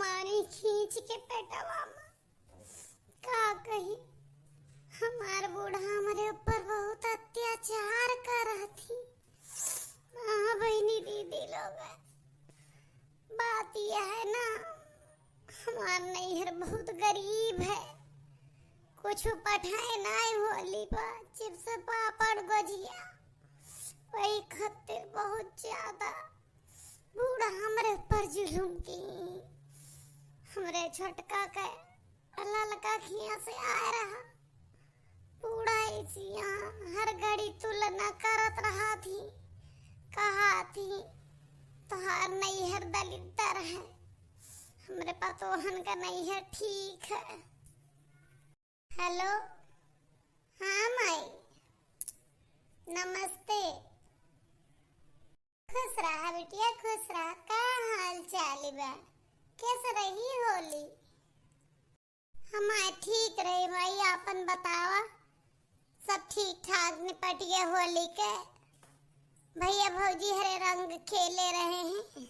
मारी खींच के पेटवा में। का कही, हमार बूढ़ा हमारे ऊपर बहुत अत्याचार कर रही थी। हाँ बहनी दीदी लोग, बात यह है ना, हमार नैहर बहुत गरीब है, कुछ पठाए नहीं होली पर चिप्स पापड़ गुजिया, वही खातिर बहुत ज्यादा बूढ़ा हमरे ऊपर जुलूम की। हमरे छोटका के ललका खिया से आ रहा, बूढ़ा ऐसी यहाँ हर घड़ी तुलना करत रहा थी, कहा थी तुहार नैहर दलिद्दर है, हमरे पतोहन का नैहर ठीक है। हेलो, हाँ माई, नमस्ते। खुश रहा बिटिया, खुश रहा। का हाल चाल बा, कैसे रही होली? हमारे ठीक रही भाई, आपन बतावा। सब ठीक ठाक निपट गया होली के? भैया भौजी हरे रंग खेले रहे हैं?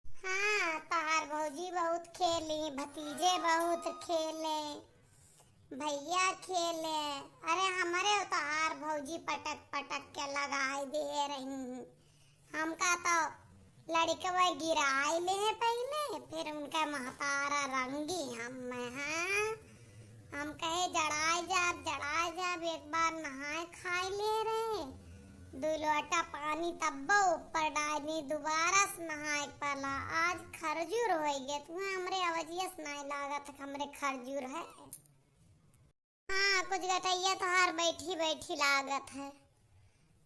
हाँ, तार भौजी बहुत खेली, भतीजे बहुत खेले, भैया खेले। अरे हमारे तार भौजी पटक पटक के लगाई दे रही। हमका तो लड़कवा गिराए ले है पहले, फिर उनका महतारा रंगी हम। हाँ, हम कहे जड़ाए जाब एक बार नहाए खाए ले रहे, 2 लोटा पानी तब्बो ऊपर डाली, दोबारा से नहाए पला। आज खरजूर हो गए, तुम्हें हमरे अवजिया से नहीं लागत हमरे खरजूर है। हाँ, कुछ गटैया तो हार बैठी बैठी लागत है।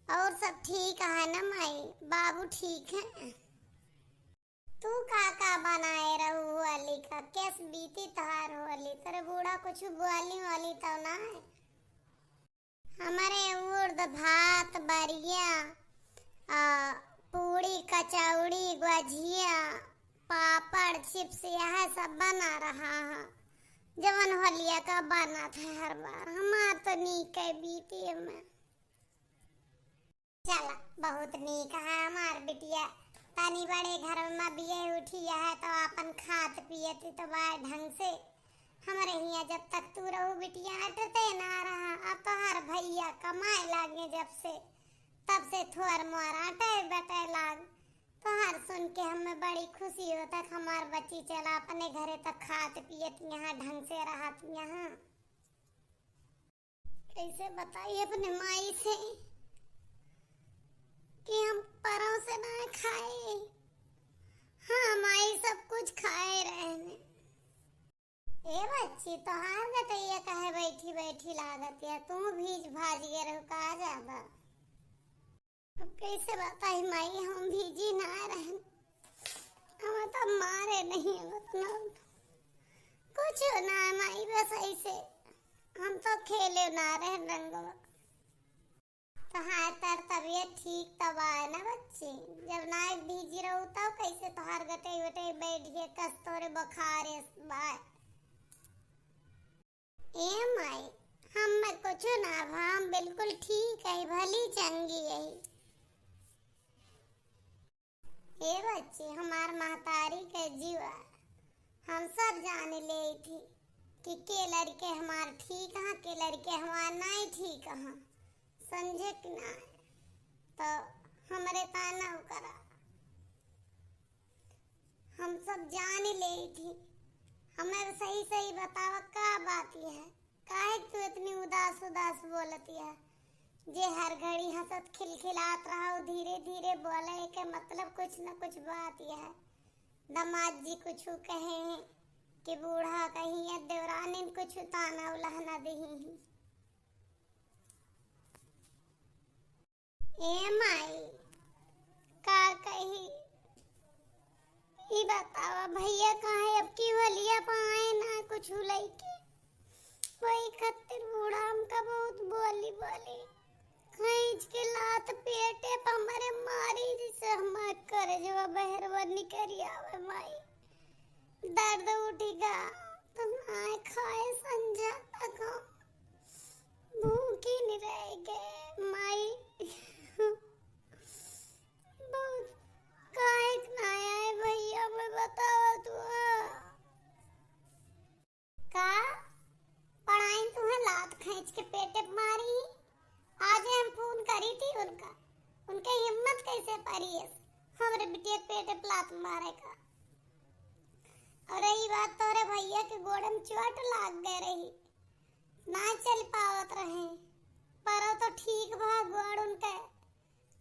और सब ठीक है ना माई, बाबू ठीक है? तू का बनाए रहू होली का, कैस बीती तहार होली? तेरे बूढ़ा कुछ बोली वाली तो ना है? हमारे उर्द भात बरिया, पूड़ी कचौड़ी गुजिया पापड़ चिप्स यह सब बना रहा है, जवन होलिया का बना था हर बार। हमार तो नीक है बीती में। चला बहुत नीक है हमार बिटिया, तनी बड़े घर में बिये उठी है तो अपन खात पियती तो बड़ा ढंग से। हमारे यहाँ जब तक तू रहू बिटिया हटते ना रहा, अब तो हर भैया कमाए लागे जब से, तब से थोर मोर आटे बटे लाग। तो हर सुन के हमें बड़ी खुशी होता कि हमार बच्ची चला अपने घरे तक खात पियत यहाँ ढंग से रहत। यहाँ कैसे बताइए अपने माई से कि हम परों से ना खाए। हाँ माई सब कुछ खाए रहने। ए बच्ची तो हार गटैया कहे बैठी बैठी लागत है, तू भीज भाज गए रहो का ज्यादा। अब कैसे बताई माई, हम भीजी ना रहन, हम तो मारे नहीं मतलब कुछ ना माई, बस ऐसे हम तो खेले ना रहे रंगवा। तहार तर तबियत ठीक तब आए ना बच्ची, जब ना भीजी रहू तब कैसे तोहार गटे वटे बैठ गए कस तोरे बुखार बाय। ए माई, हम में कुछ ना, हम बिल्कुल ठीक है, भली चंगी है। ए बच्ची, हमार महतारी के जीवा हम सब जाने ले थी कि के लड़के हमार ठीक हैं, के लड़के हमार नहीं ठीक हैं, समझे कि ना? तो हमारे ताना करा, हम सब जान ले थी। हमें सही सही बतावा का बात है, काहे तू इतनी उदास उदास बोलती है? जे हर घड़ी हंसत खिलखिलात रहा, धीरे धीरे बोले के मतलब कुछ न कुछ बात है। दामाद जी कुछ कहे हैं कि बूढ़ा कहीं है, देवरानी कुछ ताना उलहना दही। ए माई, का कही ई बतावा, भैया कहाँ अब की होलिया पाए ना कुछ लइके, वही खातिर बूढ़ा हमका बहुत बोली खींच के लात पेटे पर हमारे मारी, जिसे हमारे करे जो बहरवा निकरी आवे माई, दर्द उठेगा तो ना खाए संजा तक भूखी नहीं रहेगे माई। बहुत काहे ना आए भैया, मैं बतावा तू हिम्मत कैसे पड़ी है हमरे बिटिया पेटे प्लात मारे का। और रही बात तोरे भैया के गोड़ में चोट लाग गए रही, ना चल पावत रहे, पर तो ठीक बा गोड़ उनके।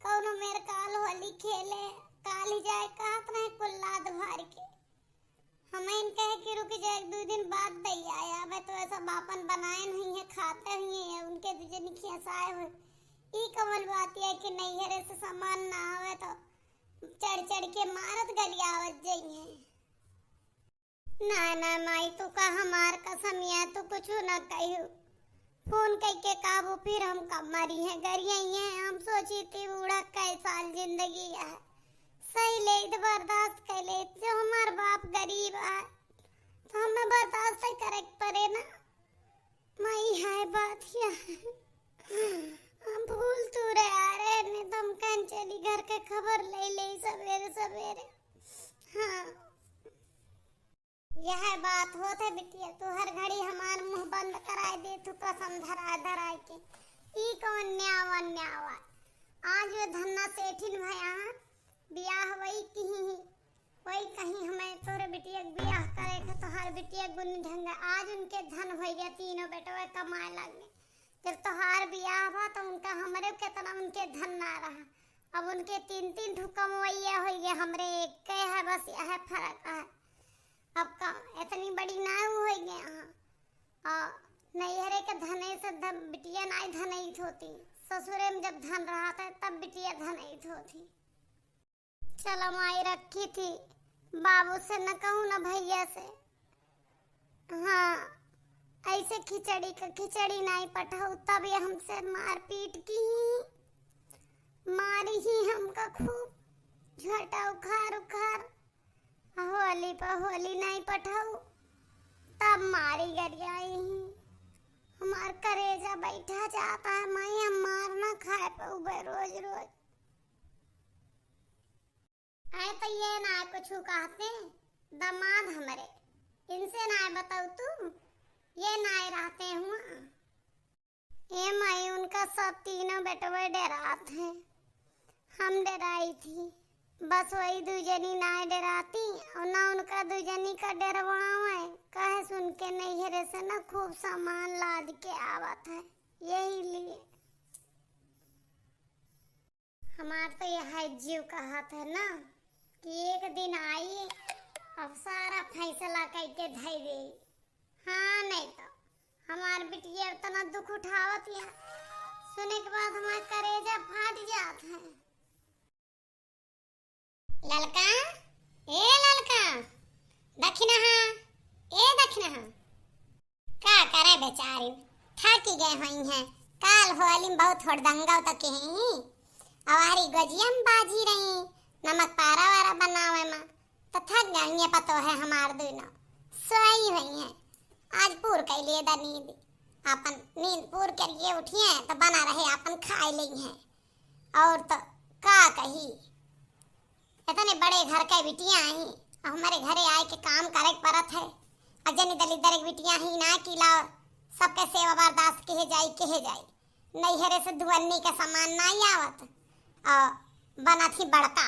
कौनो मेरे काल होली खेले काल ही जाए कहत रहे कुल्लाद भार के। हमें इन कहे कि रुक जाए 2 दिन बाद दई आया। मैं तो ऐसा बापन बनाए नहीं है, खाते हुए हैं उनके जनी खियासाए हुए। ई कमल बात है कि नैहरे से सामान ना आवे तो चढ़ चढ़ के मारत गलियावत जाइए। ना ना माई तू का हमार कसम या तो कुछ ना कहियो। फोन कई के काबू फिर हम कब मरी है गरिया हैं। हम सोची थी बूढ़ा कई साल जिंदगी है सही ले बर्दाश्त कर ले। जो हमार बाप गरीब है तो हमें बर्दाश्त करे पड़े ना। माई है बात या हम भूल तू रहे आ रहे ने तुम कन चली घर के खबर ले ले सवेरे सवेरे। हाँ यह बात होते बिटिया तू हर घड़ी हमार मुंह बंद कराए दे तू कसम धरा धराए के। ई कौन न्यावा आज वो धन्ना सेठिन भया बियाह वही कहीं हमें तोरे बिटिया बियाह करे के तो हर बिटिया गुन ढंग आज उनके धन हो गया। तीनों बेटवा कमाए लगे। जब तोहार बियाह बा तो उनका हमरे कितना उनके धन ना रहा। अब उनके 3 ठुकम वही हो गया, हमरे एक के है बस यह फर्क है। अब का इतनी बड़ी ना हो गया। नैहरे के धने से बिटिया ना धनईत होती। ससुरे में जब धन रहा था तब बिटिया धनईत होती। चलो माई रखी थी बाबू से न कहूँ न भैया से। हाँ ऐसे खिचड़ी नहीं पठाऊ तब ये हमसे मारपीट की मारी ही हमका खूब झटा उखार होली पर होली नहीं पठाऊ तब मारी गरियाई। हमार करेजा बैठा जाता है मैं हम मारना खाए पाऊ रोज रोज। आए तो ये ना कुछ कहते दामाद हमरे इनसे ना बताऊ तू ये ना रहते हुआ। ये माई उनका सब तीनों बेटवे डरात हैं। हम डराई थी बस वही 2 जनी ना डराती और ना उनका 2 जनी का डरवाव है। कहे सुन के नैहरे से ना खूब सामान लाद के आवत है। यही लिए हमार तो यह जीव कहत है ना कि एक दिन आई अब सारा फैसला करके धई दे। हाँ नहीं तो हमार बिटिया इतना दुख उठावत या सुने के बाद हमारा करेजा फाट जात है। ललका ए ललका दखिना का करे बेचारी थकी गए हुई हैं। काल होली में बहुत हड़दंगा तक हैं। अवारी गजिया में बाजी रही नमक पारा वारा बनावे में तो थक गई पतो है हमार दोनों सोई हुई हैं। आज पूर कर लिए नींद अपन नींद पूर करिए उठिए तो बना रहे अपन खाए ली हैं। और तो का कही इतने बड़े घर के बिटिया आई हमारे घरे आए के काम करे परत है। अजनी दलिदर बिटिया ही ना किला सबके सेवा बर्दाश्त कहे जाई नैहरे से दुअन्नी का सामान नहीं आवत। बना थी बड़का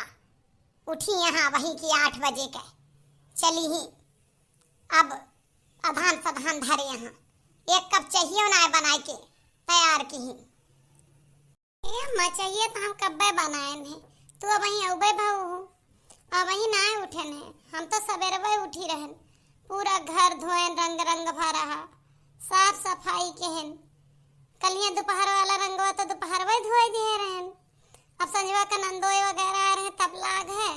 उठी यहाँ वहीं की 8 बजे के चली ही अब अधान सधान धरे यहाँ 1 कप चाहिए ना बनाए के तैयार की ही मैं चाहिए तो हम कब्बे बनाए हैं। तू अब वहीं अबे भाऊ अब वहीं ना उठे ने हम तो सवेरे वही उठी रहन पूरा घर धोएन रंग भरा साफ सफाई के हैं। कलिया दोपहर वाला रंगवा तो दोपहर वही धोए दिए रहन। अब संजवा का नंदोई वगैरह रहे तब लाग है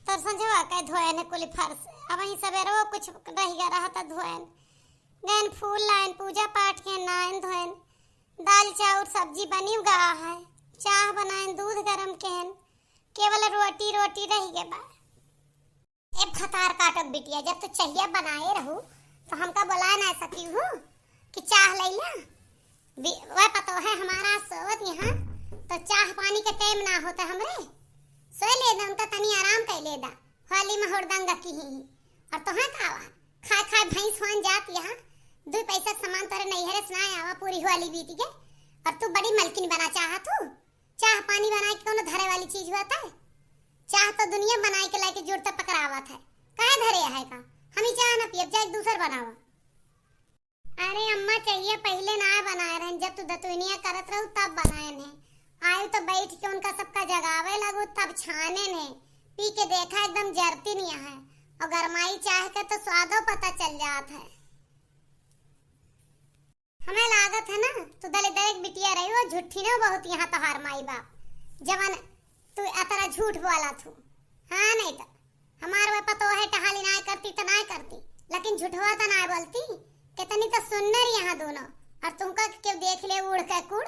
तो संजवा का धोए ने कुली फर्श। अब वहीं सवेरे वो कुछ रह गया रहा था धोएन गैन फूल लाइन पूजा पाठ के नाइन धोएन दाल चाउर सब्जी बनी उगा है चाह बनाए दूध गरम केन केवल रोटी रह गए बा। अब खतार काटो बिटिया जब तो चाहिए बनाए रहू तो हमका बुला ना सकी हूँ कि चाह लैला वह पता है हमारा सोवत यहाँ तो चाह पानी के टाइम ना होता हमरे सोए लेदा उनका तनी आराम कर लेदा होली में हुड़दंगा की ही और तो हाँ खावा खा भैंस होन जात यहाँ 2 पैसा सामान तोरे नैहरे से ना आवा पूरी होली बीत गए और तू बड़ी मलकिन बना चाहत हूँ चाह पानी बनाए के कोनो धरे वाली चीज होता है? चाह तो दुनिया बनाए के लाके जुड़ता पकड़ावत है, काहे धरे है का? हम ही चाह ना पियब, जा एक दूसर बनावा। अरे अम्मा चाहिए पहले ना बनाए रहन, जब तू दतुनिया करत रहू तब बनाए ने। आयु तो बैठ के उनका सबका जगावे लगू तब छाने ने, पी के देखा एकदम जरती नहीं है, और गरमाई चाह के तो स्वादो पता चल जात है। हमें लागत है ना तू दलिदर एक बिटिया रही हो, झूठी ना बहुत यहाँ तो हार माई बाप जवन तू अतरा झूठ बोला थू। हाँ नहीं तो हमार वे पतो है टहाली ना करती तो ना करती, लेकिन झूठवा तो ना बोलती। कितनी तो सुनने यहाँ दोनों, और तुमका क्यों देख ले उड़ के कुड़।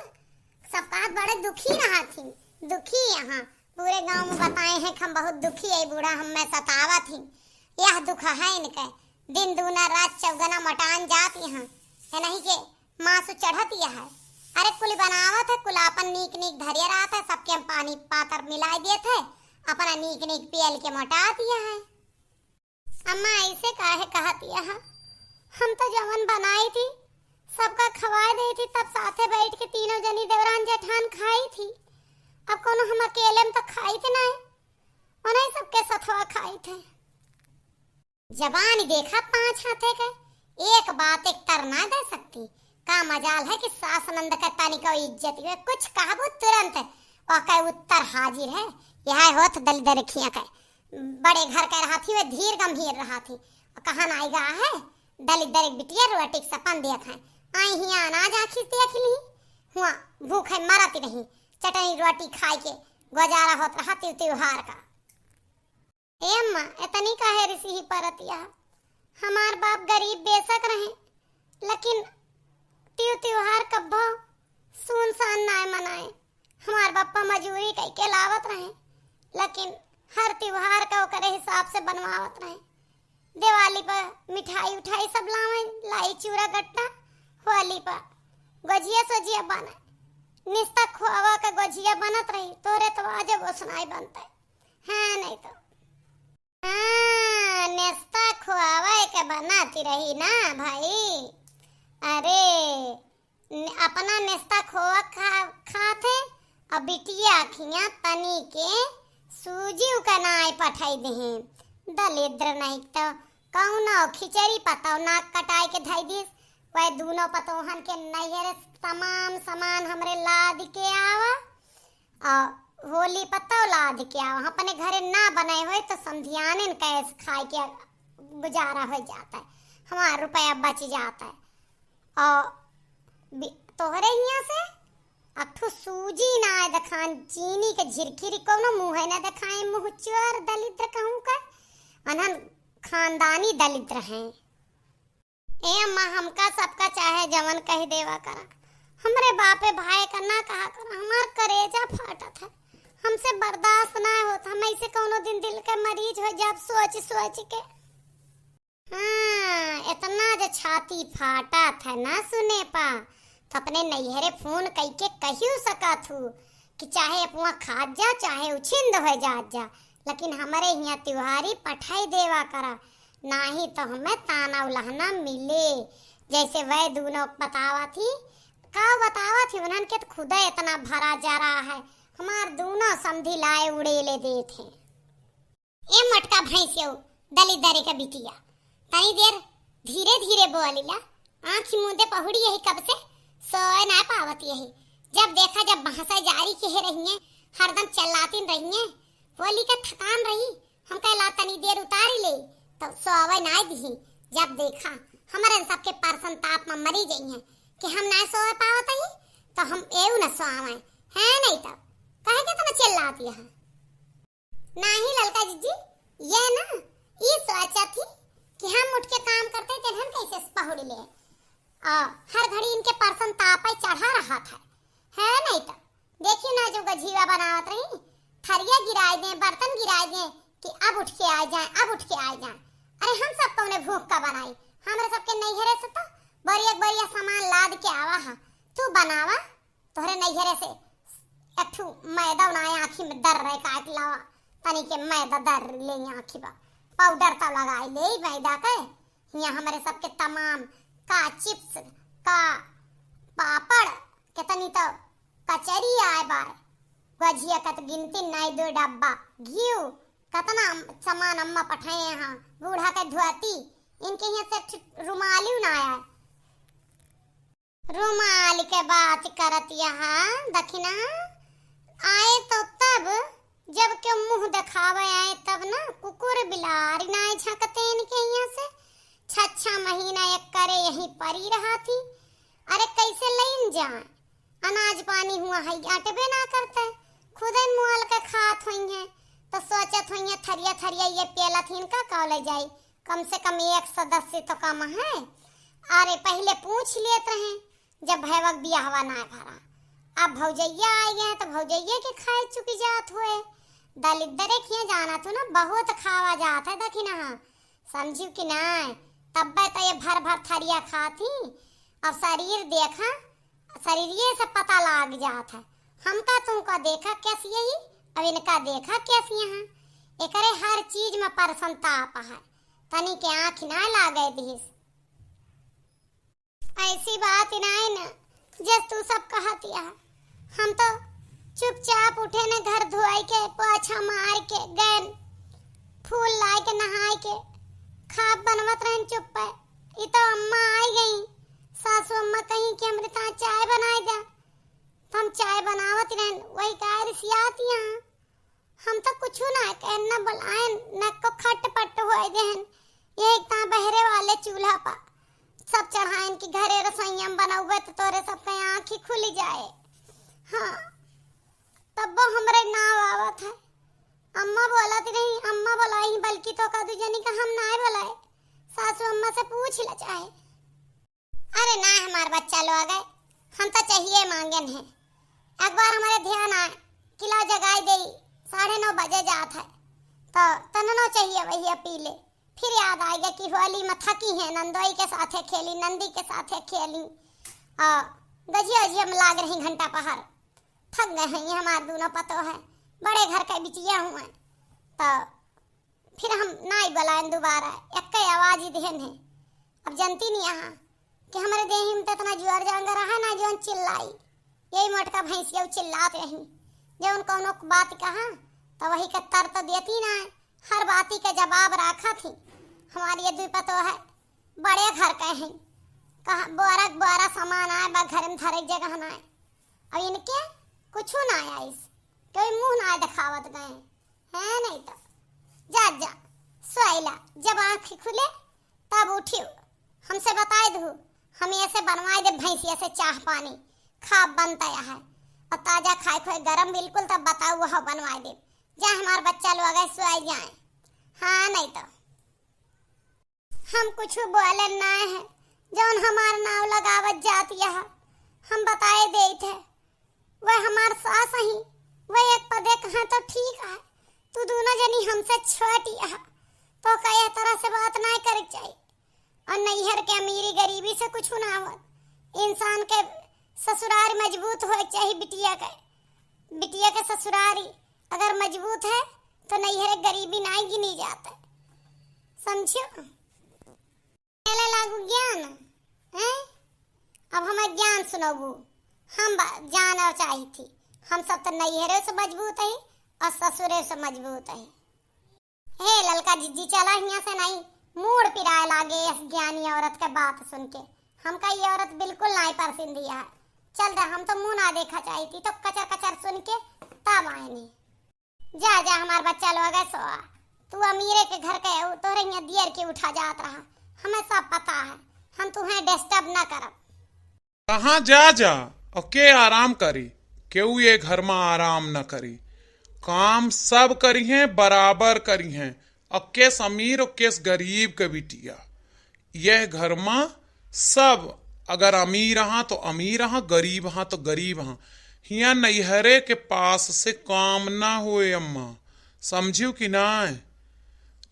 सबका बड़े दुखी रहा थी, दुखी यहाँ पूरे गांव में बताए हैं हम बहुत दुखी है बूढ़ा हमें सतावा थी। यह दुख है इनके, दिन दूना रात चौगना मटान जात यहाँ है नहीं के मासु चढ़त यह है। अरे कुल बनावत है, कुल अपन नीक नीक धरिया रहा था, सबके हम पानी पाकर मिला दिए थे, अपना नीक नीक पियल के मोटा दिया है। अम्मा ऐसे काहे कहती है? हम तो जवन बनाई थी सबका खवा दी थी, तब साथे बैठ के तीनों जनी देवरान जेठान खाई थी। अब कोनो हम अकेले में तो खाई थे नहीं, उन्हें सबके सथवा खाई थे। जबान देखा 5 हाथे के, एक बात एक तर ना दे सकती। का मजाल है कि सास नंद का तानी का इज्जत है, कुछ कहबो तुरंत ओके उत्तर हाजिर है। यह होत दलिदर खिया के बड़े घर के रहा थी, वे धीर गंभीर रहा थी। कहा ना आएगा है दलिदर एक बिटिया रोटी सपन देख है, आई ही अनाज आखिर देख ली हुआ, भूखे मरती नहीं, चटनी रोटी खाई के गुजारा होत रहा त्योहार का। ए अम्मा इतनी काहे ऋषि ही परतिया? हमार बाप गरीब बेशक रहे, लेकिन त्योहार कब्बो सुनसान ना मनाए। हमार बापा मजूरी कई के लावत रहे, लेकिन हर त्योहार का ओकरे हिसाब से बनवावत रहे। दिवाली पर मिठाई उठाई सब लावे, लाई चूरा गट्टा, होली पर गुजिया सजिया बने, निस्ता खोवा का गुजिया बनत रही, तोरे तो आज वो सुनाई बनता है नहीं तो। हाँ निस्ता खोवा के बनाती रही ना भाई। अरे अपना निस्ता खोवा खाते और बिटिया खिया तनी के सूजी का नाय पठाई दे। दलिद्र नहीं तो कौनो खिचड़ी पताओ नाक कटाई के धाई दिस, वह दोनों पतोहन के नैहर तमाम सामान हमरे लाद के आवा, और होली पताओ लाद के आवा। अपने घरे ना बने हुए तो समझियाने कैसे खाए के गुजारा हो जाता है, हमारा रुपया बच जाता है। और तोहरे यहाँ से अठो सूजी ना दखान, चीनी के झिरखिरी कोनो मुँह है ना दखाए, मुँह चोर दलिद्र कहूँ का अनहन खानदानी दलिद्र हैं। ए अम्मा हमका सबका चाहे जवन कह देवा करा, हमरे बापे भाई का ना कहा करा, हमार करेजा फाटत है, हमसे बर्दाश्त ना होता। हम ऐसे कोनो दिन दिल के मरीज हो जब सोच सोच के। हाँ इतना जो छाती फाटा था ना सुने पा, तो अपने नैहरे फोन कई के कहियो सका थू कि चाहे अपना खा जा चाहे उछिंद हो जा, लेकिन हमारे यहाँ त्योहारी पठाई देवा करा, ना ही तो हमें ताना उलहना मिले। जैसे वह दोनों बतावा थी, उन्हन के तो खुदा इतना भरा जा रहा है, हमार दोनों समझी लाए उड़ेले दे थे। ए मटका भैंसियो दलिदरे का बिटिया, तनी देर धीरे धीरे बोलिला, आँखी मुंदे पहुड़ी यही कब से सोए ना पावत यही। जब देखा जब भाषा जारी के रही, हरदम चलाती रही, होली का थकान रही, हम कहला तनी देर उतारी ले तो सोवे ना दी। जब देखा हमारे सबके परसन ताप में मरी गई हैं कि हम ना सोए पावत ही, तो हम एऊ न सोवे है नहीं तो कहे के तना चिल्लाती है। नहीं ललका जीजी, ये ना ये सोचा थी कि हम उठ के काम करते थे, हम कैसे पहुड़ी ले, हर घड़ी इनके परसन ताप चढ़ा रहा था है नहीं तो। देखिए ना जो गझीवा बनावत रही, थरिया गिराए दे, बर्तन गिराए दे कि अब उठ के आ जाए, अब उठ के आ जाए। अरे हम सब तो उन्हें भूख का बनाई, हमरे सबके नैहरे से तो बढ़िया सामान लाद के आवा हा, तू बनावा तोहरे नैहरे से एकठू मैदा बनाए, आँखी में दर रहे काट लावा, तनी के मैदा दर ले आँखी बा, पाउडर तो लगाई ले मैदा के। यहाँ हमारे सबके तमाम का चिप्स का पापड़, कितनी तो कचरी आए बार, गजिया कत गिनती नहीं 2 डब्बा घी कतना सामान अम्मा पठाए यहाँ बूढ़ा के धुआती इनके यहाँ से रुमाली ना आया रुमाल के बात करत यहाँ दखिना आए तो तब जब के मुंह दिखावे आए तब ना कुकुर बिलारी ना झकते इनके यहाँ से 6 महीना एक करे यही परी रहा थी। अरे कैसे लेन जाए अनाज पानी हुआ है आटबे ना करते खुद ही मुआल के खात हुई है तो सोचत हुई है थरिया थरिया ये पेला थी इनका कॉले जाई कम से कम 1 सदस्य तो कम है। अरे पहले पूछ लेते हैं जब भैवक बियाहवा ना भरा अब भौजैया आ गए तो भौजैया के खाए चुकी जात हुए दलित दरे खिया जाना तो ना बहुत खावा जात है दखी ना समझू कि ना तब तो ये भर भर थरिया खाती अब शरीर देखा शरीर से पता लग जाता है हमका तुमका देखा कैसी ही अब इनका देखा कैसी यहाँ एकरे हर चीज में परसंताप है तनी के आँख ना लागे दिस ऐसी बात नहीं ना जब तू सब कहती है हम तो चुपचाप उठे ने घर धोई के पोछा मार के गए फूल लाई के नहाई के खाब बनवत रहन चुप पे ये तो अम्मा आई गई सासू अम्मा कहीं कि अमृता चाय बनाई दे तो हम चाय बनावत रहन वही कह रिसियात यहाँ हम तो कुछ ना कहना बुलाए न को खट पट होए देहन ये एक ता बहरे वाले चूल्हा पर सब चढ़ाएन की घरे रसोईया बनावे तो तोरे सबके आँख ही खुली जाए। हाँ तब वो हमरे नाव आवत है अम्मा बोलत नहीं अम्मा बोलाई बल्कि तो कदू जनी का हम ना बोलाए सासू अम्मा से पूछ ले चाहे। अरे ना हमार बच्चा लोग गए हम तो चाहिए मांगन है एक बार हमारे ध्यान आए किला जगाई दे 9:30 बजे जात है तो तननो चाहिए वही पी ले फिर याद आएगा कि होली में थकी है नंदोई के साथ खेली नंदी के साथ खेली गजिया गजिया में लाग रही घंटा पहर थक गए हैं ये हमारे दोनों पतो है बड़े घर का बिटिया हुए तो फिर हम ना ही बुलाएं दोबारा एक आवाज ही देहन है अब जनती नहीं यहाँ कि हमारे देही में तो इतना जुआर जांगा रहा ना जो चिल्लाई यही मोटका भैंसिया चिल्लाते रही जो उन कोनो बात कहा तो वही का तर तो देती ना हर बाती का जवाब रखा थी हमारी ये द्विपतो है बड़े घर का है कहा बोरा सामान आए बा घर में हर एक जगह ना अब इनके कुछ ना आया इस कोई मुंह ना दिखावत गए है नहीं तो जा जा सोइला जब आँख खुले तब उठियो हमसे बताए दो हम ऐसे बनवाए दे भैंसिया से चाह पानी खाब बनता है और ताजा खाए खोए गरम बिल्कुल तब बताओ वह बनवाए दे जा हमारे बच्चा लोग गए सोए जाए। हाँ नहीं तो हम कुछ बोले ना है जौन हमार नाव लगावत जाती है हम बताए दे थे वह हमार सास ही वह एक पदे कहा तो ठीक है तू दोनों जनी हमसे छोटी है तो कई तरह से बात ना करे चाहिए और नैहर के अमीरी गरीबी से कुछ ना हो इंसान के ससुराल मजबूत हो चाहिए बिटिया के ससुरारी अगर मजबूत है तो नैहर गरीबी ना गिनी जाता समझो पहले लागू ज्ञान है अब हमें ज्ञान सुनोबू हम जाना चाहिए थी हम सब तो नैहरे से मजबूत है और ससुरे से मजबूत है। हे ललका जिज्जी चला यहाँ से नहीं मूड पिराए लागे इस ज्ञानी औरत के बात सुन के हमका ये औरत बिल्कुल नहीं पसंद है चल रहा हम तो मुंह ना देखा चाहिए थी तो कचर कचर सुन के तब आए नहीं जा जा हमार बच्चा लोग है सोआ तू अमीरे के घर के तोरे यहाँ दियर के उठा जात रहा हमें सब पता है हम तुम्हें डिस्टर्ब ना करब। कहाँ जा और के आराम करी केहू ये घर में आराम न करी काम सब करी हैं बराबर करी हैं और केस अमीर और केस गरीब के बिटिया यह घर में सब अगर अमीर हाँ तो अमीर हाँ गरीब हाँ तो गरीब हाँ हिया नैहरे के पास से काम ना हुए अम्मा समझियो कि ना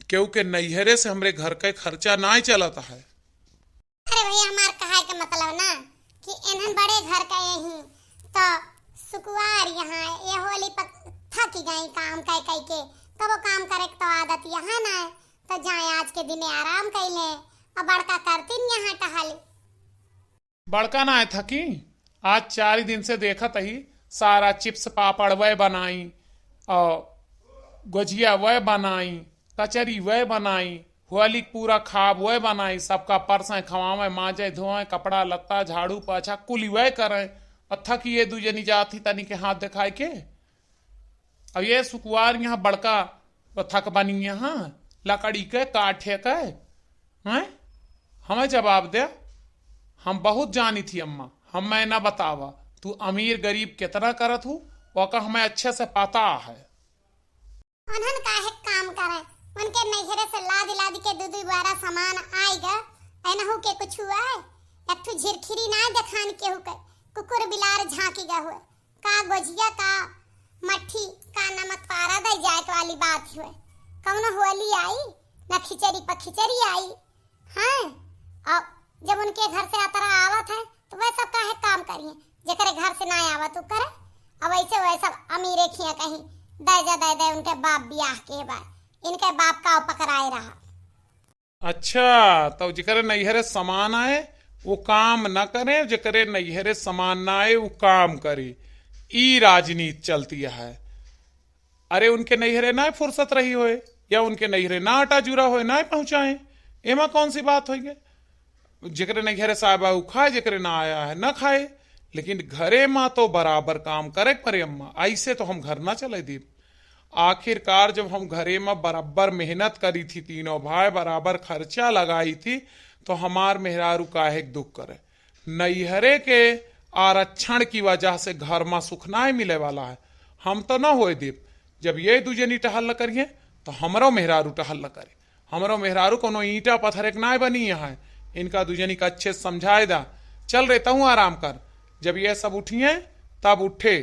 क्योंकि नैहरे से हमरे घर का खर्चा ना ही चलता है। अरे भैया हमार कहे के मतलब ना कि इन्हन बड़े घर का यही तो सुकुवार यहाँ ये होली पर थक गई काम कह कह के तो वो काम करे तो आदत यहाँ ना तो जाए आज के दिन आराम कर ले और बड़का करती यहाँ टहली बड़का ना थकी आज 4 दिन से देखा तही सारा चिप्स पापड़ वह बनाई और गुजिया वह बनाई, कचरी वह बनाई, होली पूरा खाब वह बनाई, सबका परसें खवावें मांजे धोएं, कपड़ा लत्ता झाड़ू पोछा कुल वह करें। और थकी ये दूजनी जाती तनी के हाथ दिखाए के। अब ये सुकुआर यहाँ बड़का थक बनी यहाँ लकड़ी के काठे के हैं। हमें जवाब दे, हम बहुत जानी थी अम्मा, हमें ना बतावा तू अमीर गरीब कितना करत हूँ वो का हमें अच्छे से पता है। उन्हन काहे काम करे, उनके नैहरे से लाद लाद के दूध बारा सामान आएगा एनहु के कुछ हुआ है। एकठू झिरखिरी ना देखान के हुके कुकुर बिलार झांकी गा हुए का गोजिया का मट्ठी का नमक पारा दे जाए वाली बात हुए। कौनो होली आई ना खिचड़ी पर खिचड़ी आई हैं। और जब उनके घर से अतरा आवत है तो वह सब काहे काम करिए, जेकरे घर से ना आवत उ करे। अब ऐसे वह सब अमीरे खिया कहीं दे उनके बाप ब्याह के बाद इनके बाप का पकड़ाए रहा। अच्छा तो जेकरे नैहरे समान आए वो काम न करे, जेकरे नैहरे समान ना आए वो काम करे। ई राजनीति चलती है। अरे उनके नैहरे ना फुर्सत रही होए या उनके नैहरे ना आटा जूरा होए ना पहुंचाए, एमा कौन सी बात होगी। जेकरे नैहरे साहब उ खाए, जेकरे ना आया है ना खाए, लेकिन घरे माँ तो बराबर काम करे परे अम्मा। ऐसे तो हम घर ना चले दी। आखिरकार जब हम घरे में बराबर मेहनत करी थी, तीनों भाई बराबर खर्चा लगाई थी, तो हमार मेहरारू काहे दुख करे। नैहरे के आरक्षण की वजह से घर में सुख ना मिले वाला है। हम तो ना होए दीप। जब ये दूजनी टहल न करिए तो हमरो मेहरारू टहल न करे। हमरो मेहरारू कोनो ईंटा पत्थर एक ना बनी है। इनका दूजनी का अच्छे से समझाए दा, चल रहता हूँ आराम कर। जब ये सब उठिए तब उठे,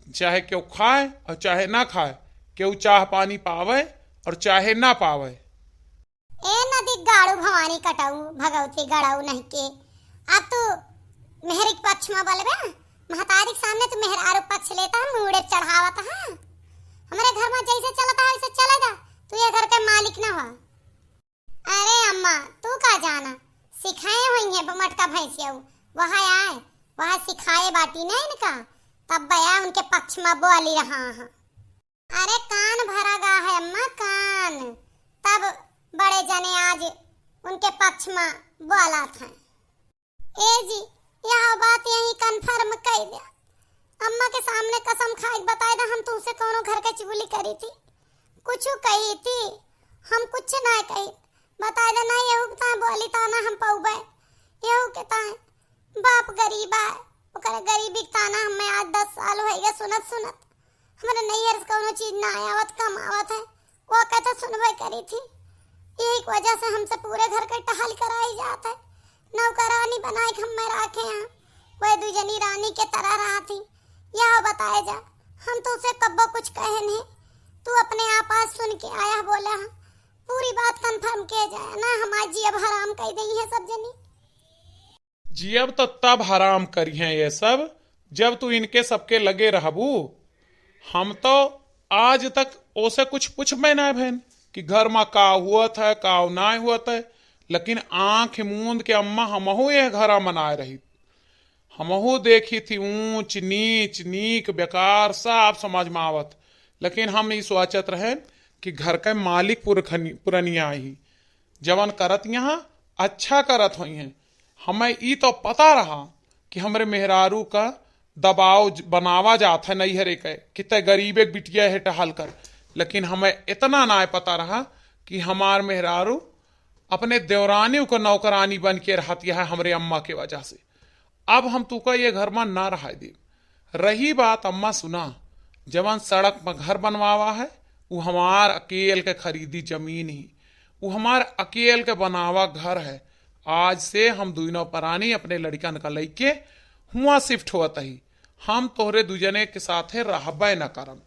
चाहे क्यों खाए और चाहे ना खाए, क्यों चाह पानी पावे और चाहे ना पावे। ए नदी गाड़ू भवानी कटाऊ भगवती गड़ाऊ नहीं के। अब तू मेहर के पक्ष में बोलबे, महतारी के सामने तू मेहरारू पक्ष लेता है, मुड़े चढ़ावत है। हमारे घर में जैसे चलता है वैसे चलेगा, तू ये घर का मालिक ना हो। अरे अम्मा तू का जाना, सिखाए हुई है बमटका भैंसिया वहां आए वहां सिखाए बाटी नहीं इनका, तब बया उनके पक्ष में बोली रहा है। अरे कान भरा गा है अम्मा कान, तब बड़े जने आज उनके पक्ष में बोला था। ए जी यह बात यही कंफर्म कर दिया। अम्मा के सामने कसम खाए बताए ना, हम तुमसे कोनो घर के चुगली करी थी, कुछ कही थी, हम कुछ ना कही बताए दे ना। यहू के बोली ताना हम पौबे, यहू के ताए बाप गरीब है, ओकरे गरीबी के ताना हमें आज 10 साल हो गए सुनत सुनत। हमारे नैहर से कोनो चीज ना आवत कम आवत है, वो कहते सुनवाई करी थी। यही वजह से हमसे पूरे घर के टहल कराई जात है। नौकरानी बनाए के हमें रखे हैं, वह दूजनी रानी के तरह रहा थी। यह बताए जा, हम तो उसे कब्बो कुछ कहे नहीं, तू अपने आप आज सुन के आया बोला है, पूरी बात कंफर्म किया जाए ना। हमारी जी अब हराम कह दी है सब जनी। जी अब तो तब हराम करी हैं ये सब जब तू इनके सबके लगे रहबू। हम तो आज तक ओसे कुछ पूछ में ना बहन कि घर में का हुआ था का ना हुआ था, लेकिन आंख मूंद के अम्मा हमहू ये घर मनाए रही। हमहू देखी थी ऊंच नीच नीक बेकार सब समझ में आवत, लेकिन हम ये सोचत रहे कि घर के मालिक पुरनिया ही जवन करत यहाँ अच्छा करत हुई हैं। हमें ई तो पता रहा कि हमरे मेहरारू का दबाव बनावा जात है नैहरे के, कितने गरीबे बिटिया है टहल कर, लेकिन हमें इतना ना पता रहा कि हमार मेहरारू अपने देवरानी को नौकरानी बन के रहती है हमरे अम्मा के वजह से। अब हम तुका ये घर में ना रहा दी। रही बात अम्मा सुना, जवन सड़क में घर बनवावा है वो हमार अकेल के खरीदी जमीन ही, वो हमार अकेल के बनावा घर है। आज से हम दोनों परानी अपने लड़कन का लेके हुआ शिफ्ट होता ही, हम तोहरे दूजने के साथ रहबे न करम।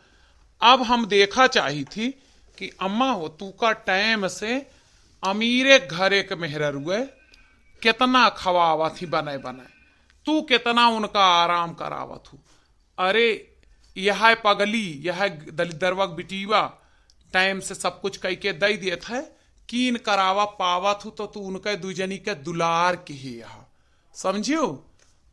अब हम देखा चाही थी कि अम्मा हो तू का टाइम से अमीरे घरे के मेहरुए कितना खवावा थी बने बने, तू कितना उनका आराम करावत हूँ। अरे यह पगली यह दलिदरवक बिटीवा टाइम से सब कुछ कह के दे दिए थे, कीन करावा पावत हूँ तो तू उनके दूजनी के दुलार की ही यहाँ समझियो।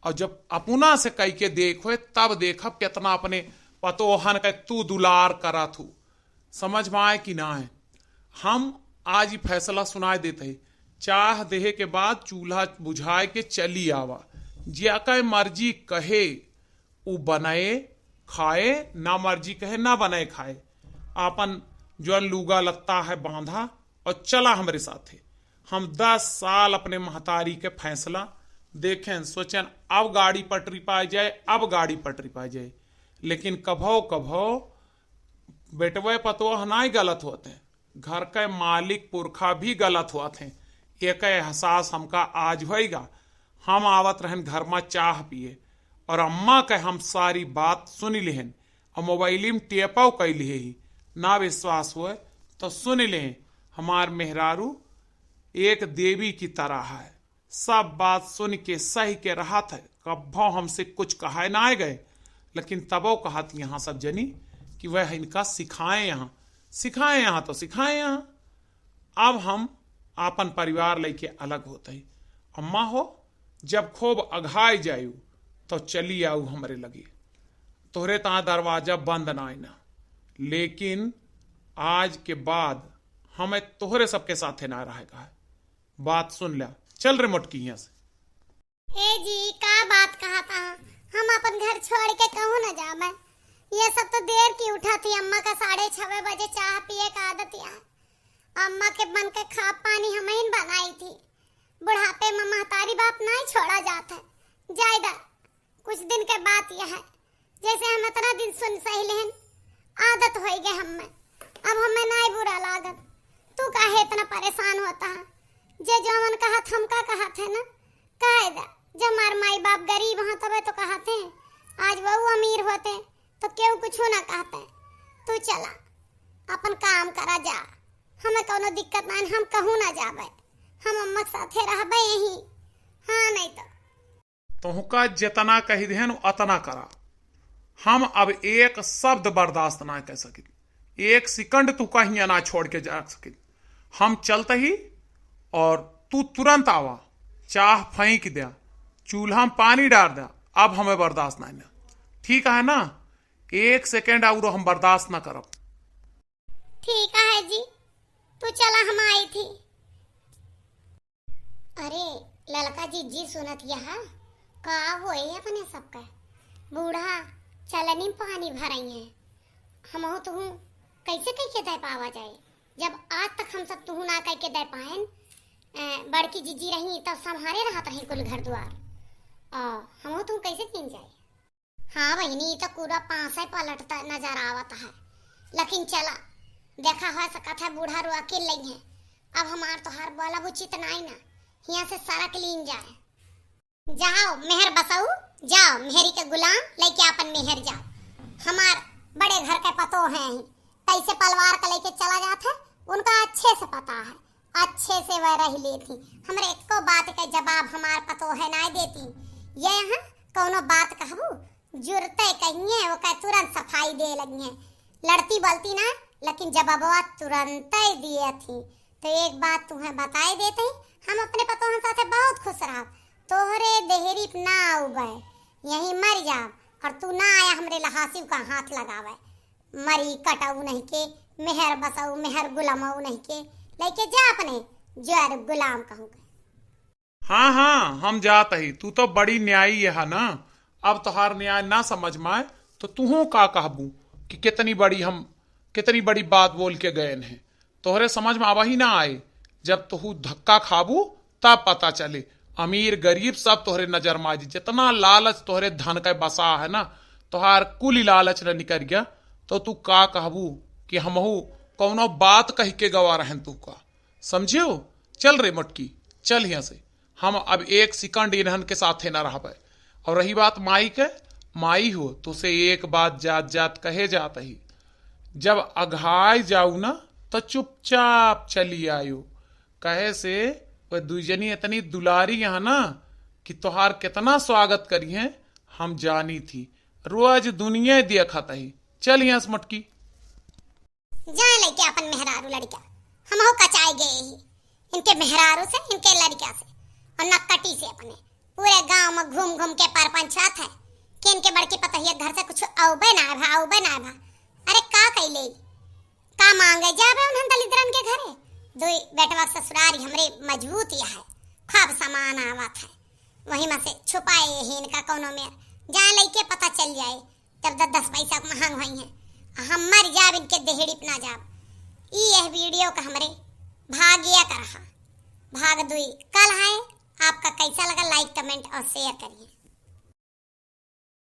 और जब अपना से कह के देखो तब देखब कितना अपने पतोहन के तू दुलार करा थू। समझ में आए कि ना है। हम आज ही फैसला सुनाए देते हैं, चाह देहे के बाद चूल्हा बुझाए के चली आवा, जिया का मर्जी कहे उ बनाए खाए, ना मर्जी कहे ना बनाए खाए। आपन जो लूगा लगता है बांधा और चला हमरे साथे। हम 10 साल अपने महतारी के फैसला देखें, सोचें अब गाड़ी पटरी पाई जाए, अब गाड़ी पटरी पाई जाए। लेकिन कभो कभो बेटवे पतोह नहीं गलत होते, घर के मालिक पुरखा भी गलत होते हैं। एक एहसास हमका आज होएगा। हम आवत रहन घर में चाह पिए और अम्मा के हम सारी बात सुन लेहन और मोबाइल में टेपव कैली ही। ना विश्वास हुए तो सुन लें, हमार मेहरारू एक देवी की तरह है। सब बात सुन के सही के रहा था, कभो हमसे कुछ कहा ना गए। लेकिन तबो कहा थी यहाँ सब जनी कि वह इनका सिखाएं, यहाँ सिखाएं, यहाँ तो सिखाएं यहाँ। अब हम आपन परिवार लेके अलग होते ही। अम्मा हो जब खूब अघाई जायू तो चली आऊ हमरे लगे, तोहरे ता दरवाजा बंद ना आईना। लेकिन आज के बाद हमें तोहरे सबके साथे ना रहेगा है। बात सुन लिया, चल रे मोटकी यहाँ से। ए जी का बात कहा था, हम अपन घर छोड़ के कहूँ न जावे। ये सब तो देर की उठा थी। अम्मा का 6:30 बजे चाह पिए का आदत है। अम्मा के बन के खा पानी हम ही बनाई थी। बुढ़ापे में महतारी बाप नहीं छोड़ा जाता है। जायदा कुछ दिन के बात यह है, जैसे हम इतना दिन सुन सही लेन आदत हो गई हमें। अब हमें नहीं बुरा लागत। तू काहे इतना परेशान होता है? जे जो मन कहा हम का कहा थे ना, कहे दा जब हमार माई बाप गरीब हो तबे तो कहा थे। आज वो अमीर होते तो क्यों कुछ ना कहते। तू चला अपन काम करा जा, हमें कोनो दिक्कत नहीं, हम कहूँ ना जावे, हम अम्मा के साथे रहबे यही। हाँ नहीं तो तुहका जितना कही देहन उतना करा। हम अब एक शब्द बर्दाश्त ना कर सके, एक सेकंड तू कहीं ना छोड़ के जा सके। हम चलते ही और तू तुरंत आवा, चाह फेंक दिया, चूल्हा में पानी डाल दिया। अब हमें बर्दाश्त नहीं ना, ठीक है ना? एक सेकंड और हम बर्दाश्त ना करब। ठीक है जी, तू चला, हम आई थी। अरे ललका जी सुनत यहाँ का होए अपने सबका बूढ़ा चलनी पानी भरई है। हम हो तू कैसे कैसे दे पावा जाए, जब आज तक हम सब तू ना कह के दे पाए। बड़की जीजी रही तब संभारे रहा रही कुल घर द्वार, हम हो तू कैसे किन जाए। हाँ बहनी, तो पूरा पांसे पलटता नजर आवता है। लेकिन चला देखा हो सकता है बूढ़ा रुआ के लई है। अब हमार तो हर बोला उचित नहीं ना, यहाँ से सड़क लीन जाए। जाओ मेहर बसाऊ, जाओ मेहरी के गुलाम लेके अपन मेहर जाओ। हमार बड़े घर के पतो हैं, कैसे पलवार का लेके चला जाता है उनका अच्छे से पता है। अच्छे से वह रह लेती, हमरे एको बात के जवाब हमार पतो है नहीं देती। ये यहाँ कोनो बात कहबू जुरते कहिए वो कह तुरंत सफाई दे लगी है। लड़ती बोलती ना, लेकिन जवाबवा तुरंत ही दिए थी। तो एक बात तुम्हें बताई देते, हम अपने पतोहन साथे बहुत खुश रहा। तोहरे देहरी ना उगे यही मर जा, और तू ना आया हमरे लहासिव का हाथ लगावे। मरी कटाऊ नहीं के, मेहर बसाऊ मेहर गुलामाऊ नहीं के, लेके जा अपने जर गुलाम कहूँगे। हाँ हाँ हम जात ही, तू तो बड़ी न्यायी है ना। अब तोहार न्याय ना समझ में आए तो तू का कहबू कि कितनी बड़ी बात बोल के गए हैं। तोहरे समझ में आवा ही ना आए, जब तू धक्का खाबू तब पता चले। अमीर गरीब सब तोहरे नजर में आ जी। जितना लालच तोहरे धन का बसा है ना, तोहार कुल लालच न निकल गया तो तू का कहबू कि हमहू कौनो बात कह के गवा रहन तू का। समझियो? चल रे मोटकी, चल यहाँ से। हम अब एक सेकंड इन्हन के साथे न रह पाए। और रही बात माई के, माई हो तुसे एक बात जात जात कहे जात ही, जब अघाई जाऊ ना तो चुपचाप चली आयो। कहे से वह दुजनी इतनी दुलारी यहाँ ना कि तोहार कितना स्वागत करी है हम जानी थी। रोज दुनिया देखा ही। चल यहाँ से मोटकी, जा लेके अपन मेहरारू लड़का। हम हो कचाए गए ही इनके मेहरारू से, इनके लड़का से और नक्कटी से। अपने पूरे गांव में घूम घूम के परपंचात है कि इनके बड़की पतहिया घर से कुछ औबे ना भा। अरे का कैले का मांगे जाबे उन्हन दलिद्रन के घरे। दुई बेटवा ससुरारी हमरे मजबूत है, खूब सामान आवत है, वही में से छुपाए ही इनका कोनो में जहाँ लेके पता चल जाए तब 10 पैसा महंग हुई है हम मर जाब इनके देहड़ी अपना जाब। यह वीडियो का हमरे भागिया का रहा भाग 2 कल है। आपका कैसा लगा लाइक कमेंट और शेयर करिए।